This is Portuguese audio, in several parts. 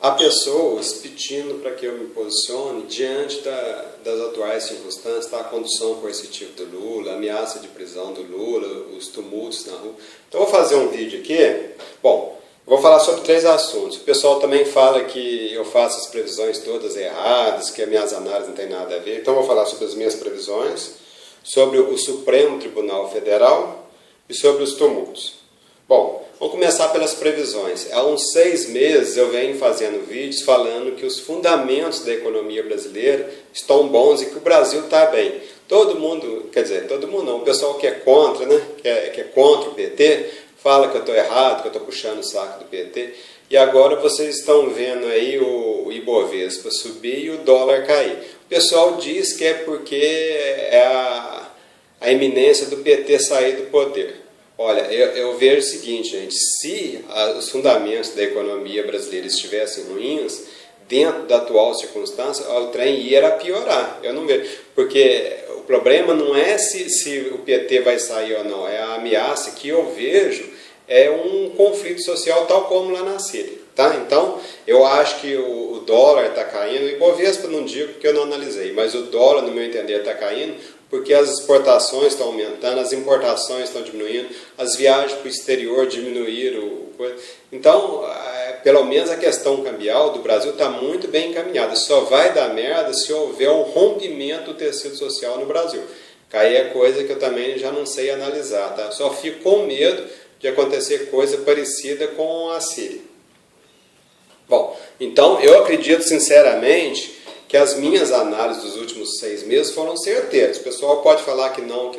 há pessoas pedindo para que eu me posicione diante das atuais circunstâncias, a condução coercitiva do Lula, a ameaça de prisão do Lula, os tumultos na rua. Então, eu vou fazer um vídeo aqui. Bom, vou falar sobre 3 assuntos. O pessoal também fala que eu faço as previsões todas erradas, que as minhas análises não têm nada a ver. Então, eu vou falar sobre as minhas previsões, sobre o Supremo Tribunal Federal e sobre os tumultos. Bom, vamos começar pelas previsões. Há uns 6 meses eu venho fazendo vídeos falando que os fundamentos da economia brasileira estão bons e que o Brasil está bem. Todo mundo, quer dizer, todo mundo não, o pessoal que é contra, né, que é contra o PT, fala que eu estou errado, que eu estou puxando o saco do PT. E agora vocês estão vendo aí o Ibovespa subir e o dólar cair. O pessoal diz que é porque é a iminência do PT sair do poder. Olha, eu vejo o seguinte, gente, se os fundamentos da economia brasileira estivessem ruins, dentro da atual circunstância, o trem ia piorar. Eu não vejo, porque o problema não é se o PT vai sair ou não, é a ameaça que eu vejo, é um conflito social tal como lá na Síria. Tá? Então, eu acho que o dólar está caindo, o Ibovespa não digo porque eu não analisei, mas o dólar, no meu entender, está caindo porque as exportações estão aumentando, as importações estão diminuindo, as viagens para o exterior diminuíram. Então, pelo menos a questão cambial do Brasil está muito bem encaminhada. Só vai dar merda se houver um rompimento do tecido social no Brasil. Aí é coisa que eu também já não sei analisar. Tá? Só fico com medo de acontecer coisa parecida com a Síria. Bom, então eu acredito sinceramente que as minhas análises dos últimos 6 meses foram certeiras. O pessoal pode falar que não,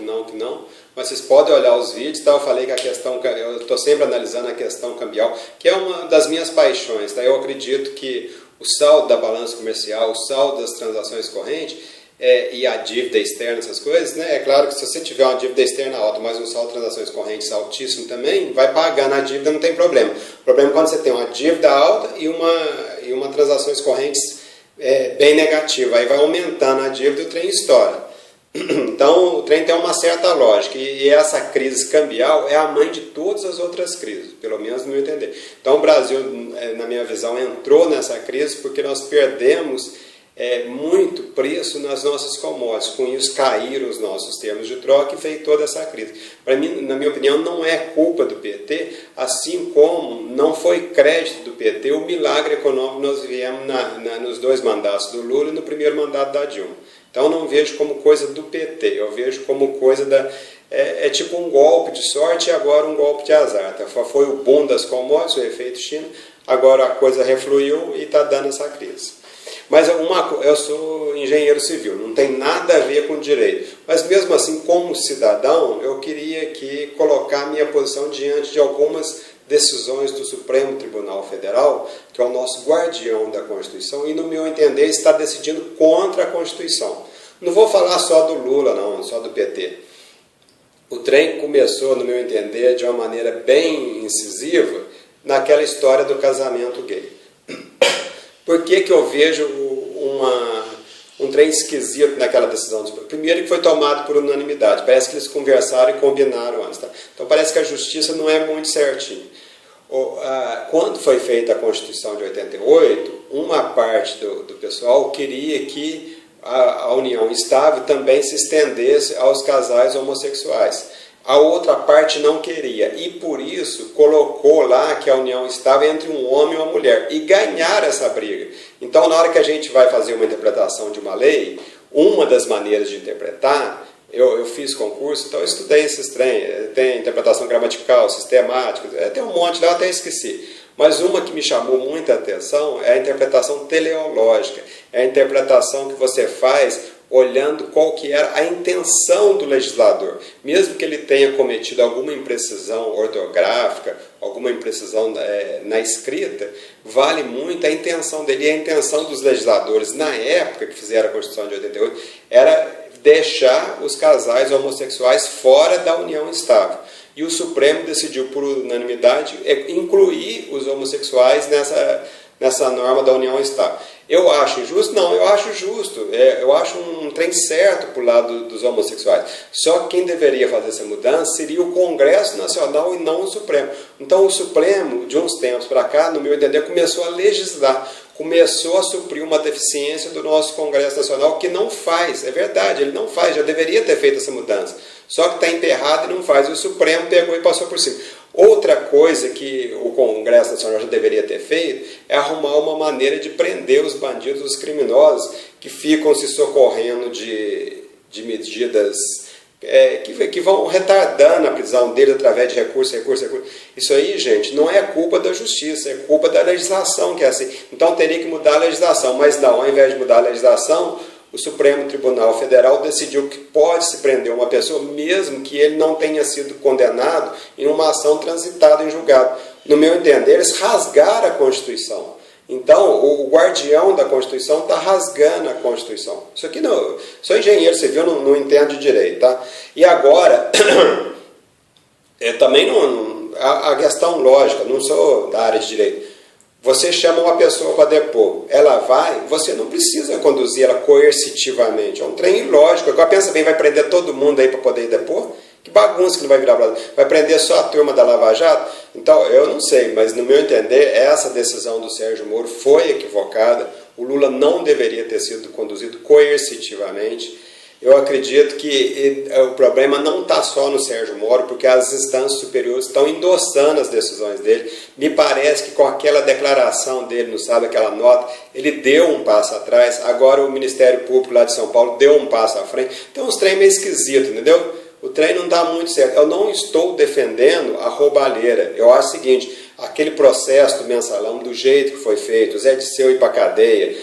mas vocês podem olhar os vídeos, tá? Eu falei que eu estou sempre analisando a questão cambial, que é uma das minhas paixões, tá? Eu acredito que o saldo da balança comercial, o saldo das transações correntes e a dívida externa, essas coisas, né? É claro que se você tiver uma dívida externa alta, mas um saldo de transações correntes altíssimo também, vai pagar na dívida, não tem problema. O problema é quando você tem uma dívida alta e uma transações correntes bem negativa, aí vai aumentando a dívida e o trem estoura. Então o trem tem uma certa lógica e essa crise cambial é a mãe de todas as outras crises, pelo menos no meu entender. Então o Brasil, na minha visão, entrou nessa crise porque nós perdemos muito preço nas nossas commodities, com isso caíram os nossos termos de troca e veio toda essa crise. Para mim, na minha opinião, não é culpa do PT, assim como não foi crédito do PT o milagre econômico que nós vivemos nos 2 mandatos do Lula e no primeiro mandato da Dilma. Então não vejo como coisa do PT, eu vejo como coisa é tipo um golpe de sorte e agora um golpe de azar. Tá? Foi o boom das commodities, o efeito China, agora a coisa refluiu e está dando essa crise. Mas eu sou engenheiro civil, não tem nada a ver com direito. Mas mesmo assim, como cidadão, eu queria colocar minha posição diante de algumas decisões do Supremo Tribunal Federal, que é o nosso guardião da Constituição, e no meu entender está decidindo contra a Constituição. Não vou falar só do Lula, não, só do PT. O trem começou, no meu entender, de uma maneira bem incisiva, naquela história do casamento gay. Por que eu vejo um trem esquisito naquela decisão? Primeiro que foi tomado por unanimidade. Parece que eles conversaram e combinaram antes. Tá? Então parece que a justiça não é muito certinha. Quando foi feita a Constituição de 88, uma parte do pessoal queria que a união estável também se estendesse aos casais homossexuais. A outra parte não queria e, por isso, colocou lá que a união estava entre um homem e uma mulher e ganharam essa briga. Então, na hora que a gente vai fazer uma interpretação de uma lei, uma das maneiras de interpretar, eu fiz concurso, então eu estudei esses trem, tem interpretação gramatical, sistemática, tem um monte lá, eu até esqueci. Mas uma que me chamou muita atenção é a interpretação teleológica, é a interpretação que você faz olhando qual que era a intenção do legislador. Mesmo que ele tenha cometido alguma imprecisão ortográfica, alguma imprecisão na escrita, vale muito a intenção dele. E a intenção dos legisladores, na época que fizeram a Constituição de 88, era deixar os casais homossexuais fora da união estável. E o Supremo decidiu, por unanimidade, incluir os homossexuais nessa norma da União Estável. Eu acho injusto? Não, eu acho justo. Eu acho um trem certo para o lado dos homossexuais. Só que quem deveria fazer essa mudança seria o Congresso Nacional e não o Supremo. Então o Supremo, de uns tempos para cá, no meu entender, começou a legislar, começou a suprir uma deficiência do nosso Congresso Nacional, que não faz. É verdade, ele não faz, já deveria ter feito essa mudança. Só que está emperrado e não faz. E o Supremo pegou e passou por cima. Outra coisa que o Congresso Nacional já deveria ter feito é arrumar uma maneira de prender os bandidos, os criminosos, que ficam se socorrendo de medidas que vão retardando a prisão deles através de recurso. Isso aí, gente, não é culpa da justiça, é culpa da legislação que é assim. Então teria que mudar a legislação, mas não, ao invés de mudar a legislação, o Supremo Tribunal Federal decidiu que pode se prender uma pessoa mesmo que ele não tenha sido condenado em uma ação transitada em julgado. No meu entender, eles rasgaram a Constituição. Então, o guardião da Constituição está rasgando a Constituição. Isso aqui não... Sou engenheiro civil, não entendo de direito, tá? E agora, também não... A questão lógica, não sou da área de direito. Você chama uma pessoa para depor, ela vai, você não precisa conduzir ela coercitivamente. É um trem ilógico. Agora pensa bem, vai prender todo mundo aí para poder ir depor? Que bagunça que não vai virar Brasil. Vai prender só a turma da Lava Jato? Então, eu não sei, mas no meu entender, essa decisão do Sérgio Moro foi equivocada. O Lula não deveria ter sido conduzido coercitivamente. Eu acredito que o problema não está só no Sérgio Moro, porque as instâncias superiores estão endossando as decisões dele. Me parece que com aquela declaração dele, não sabe, aquela nota, ele deu um passo atrás. Agora o Ministério Público lá de São Paulo deu um passo à frente. Então, uns trem meio esquisito, entendeu? O trem não está muito certo. Eu não estou defendendo a roubalheira. Eu acho o seguinte, aquele processo do mensalão, do jeito que foi feito, o Zé Disseu ir para a cadeia,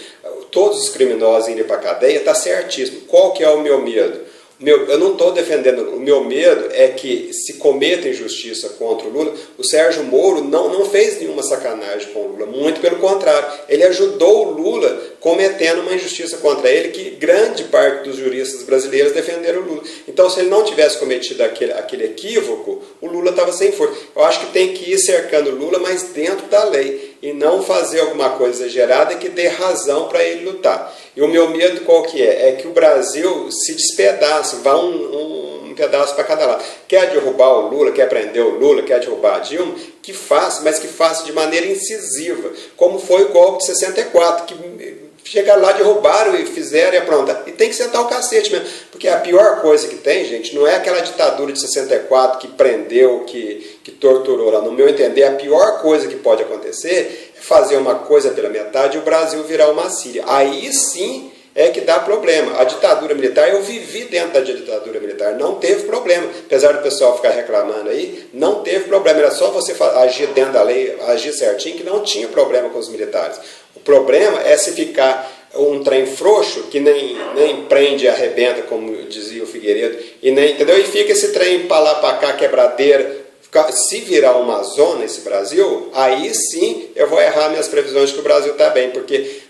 todos os criminosos irem para a cadeia, está certíssimo. Qual que é o meu medo? Eu não estou defendendo, o meu medo é que se cometa injustiça contra o Lula. O Sérgio Moro não fez nenhuma sacanagem com o Lula, muito pelo contrário, ele ajudou o Lula cometendo uma injustiça contra ele, que grande parte dos juristas brasileiros defenderam o Lula. Então, se ele não tivesse cometido aquele equívoco, o Lula estava sem força. Eu acho que tem que ir cercando o Lula, mas dentro da lei, e não fazer alguma coisa exagerada que dê razão para ele lutar. E o meu medo qual que é? É que o Brasil se despedace, vá um pedaço para cada lado. Quer derrubar o Lula, quer prender o Lula, quer derrubar a Dilma, que faça, mas que faça de maneira incisiva, como foi o golpe de 64, que chegaram lá, derrubaram e fizeram e pronto. E tem que sentar o cacete mesmo, porque a pior coisa que tem, gente, não é aquela ditadura de 64 que prendeu, que torturou lá. No meu entender, a pior coisa que pode acontecer é fazer uma coisa pela metade e o Brasil virar uma Síria. Aí sim é que dá problema. A ditadura militar, eu vivi dentro da ditadura militar, não teve problema. Apesar do pessoal ficar reclamando aí, não teve problema. Era só você agir dentro da lei, agir certinho, que não tinha problema com os militares. O problema é se ficar um trem frouxo, que nem prende e arrebenta, como dizia o Figueiredo, entendeu? E fica esse trem para lá, para cá, quebradeira. Se virar uma zona esse Brasil, aí sim eu vou errar minhas previsões de que o Brasil está bem, porque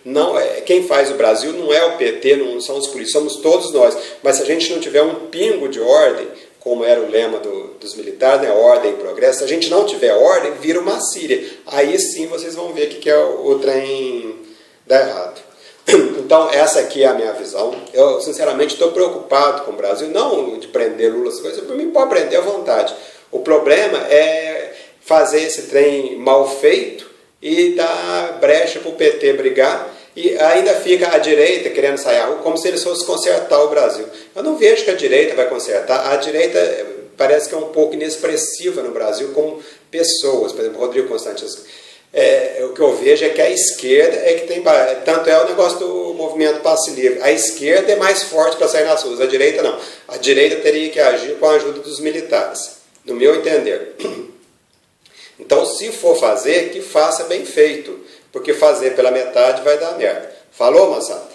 quem faz o Brasil não é o PT, não são os políticos, somos todos nós. Mas se a gente não tiver um pingo de ordem, como era o lema dos militares, né? Ordem e progresso, se a gente não tiver ordem, vira uma Síria. Aí sim vocês vão ver que o trem dá errado. Então, essa aqui é a minha visão. Eu, sinceramente, estou preocupado com o Brasil, não de prender Lula, as coisas, para mim pode prender à vontade. O problema é fazer esse trem mal feito e dar brecha para o PT brigar, e ainda fica a direita querendo sair à rua, como se eles fossem consertar o Brasil. Eu não vejo que a direita vai consertar. A direita parece que é um pouco inexpressiva no Brasil como pessoas. Por exemplo, Rodrigo Constantino. O que eu vejo é que a esquerda é que tem... Tanto é o negócio do movimento passe livre. A esquerda é mais forte para sair nas ruas, a direita não. A direita teria que agir com a ajuda dos militares, no meu entender. Então, se for fazer, que faça bem feito, porque fazer pela metade vai dar merda. Falou, moçada?